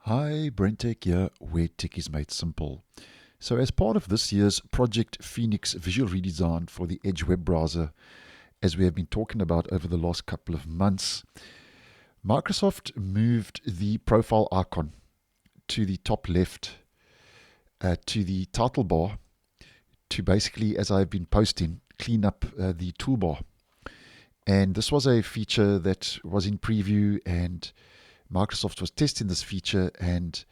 Hi, BrenTech here, where tech is made simple. So as part of this year's Project Phoenix visual redesign for the Edge web browser, as we have been talking about over the last couple of months, Microsoft moved the profile icon to the top left, to the title bar, to basically, as I've been posting, clean up the toolbar. And this was a feature that was in preview, and Microsoft was testing this feature and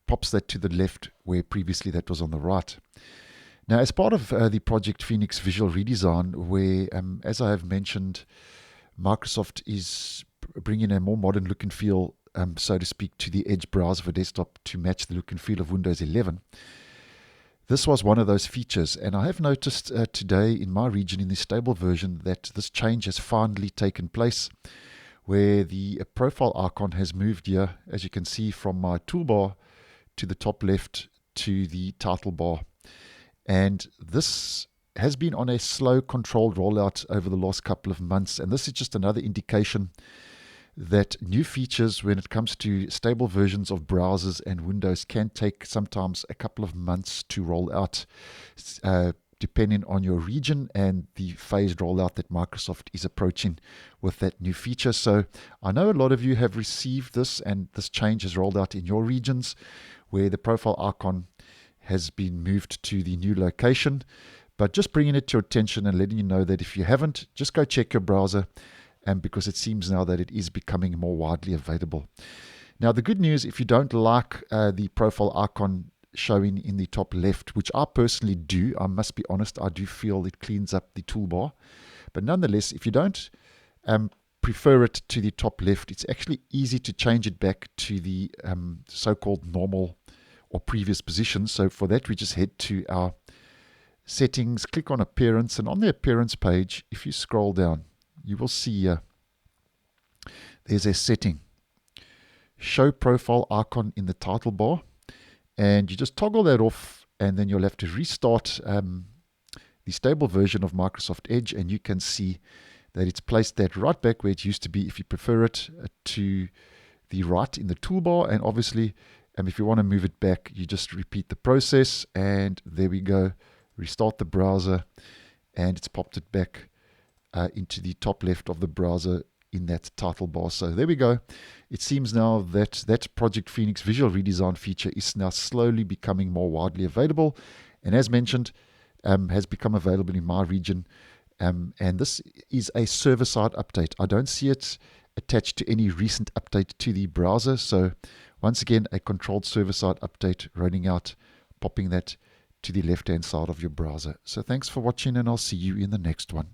pops that to the left where previously that was on the right. Now, as part of the Project Phoenix visual redesign, where, as I have mentioned, Microsoft is bringing a more modern look and feel, so to speak, to the Edge browser for desktop to match the look and feel of Windows 11. This was one of those features, and I have noticed today in my region, in the stable version, that this change has finally taken place, where the profile icon has moved here, as you can see, from my toolbar to the top left to the title bar. And this has been on a slow, controlled rollout over the last couple of months, and this is just another indication that new features when it comes to stable versions of browsers and Windows can take sometimes a couple of months to roll out, depending on your region and the phased rollout that Microsoft is approaching with that new feature. So I know a lot of you have received this, and this change has rolled out in your regions where the profile icon has been moved to the new location. But just bringing it to your attention and letting you know that if you haven't, just go check your browser, and because it seems now that it is becoming more widely available. Now, the good news, if you don't like the profile icon showing in the top left, which I personally do, I must be honest, I do feel it cleans up the toolbar. But nonetheless, if you don't prefer it to the top left, it's actually easy to change it back to the so-called normal or previous position. So for that, we just head to our settings, click on appearance, and on the appearance page, if you scroll down, you will see there's a setting, show profile icon in the title bar, and you just toggle that off, and then you'll have to restart the stable version of Microsoft Edge, and you can see that it's placed that right back where it used to be, if you prefer it, to the right in the toolbar. And obviously, if you want to move it back, you just repeat the process, and there we go. Restart the browser, and it's popped it back into the top left of the browser in that title bar. So there we go. It seems now that that Project Phoenix visual redesign feature is now slowly becoming more widely available, and as mentioned, has become available in my region. And this is a server-side update. I don't see it attached to any recent update to the browser. So once again, a controlled server-side update rolling out, popping that to the left-hand side of your browser. So thanks for watching, and I'll see you in the next one.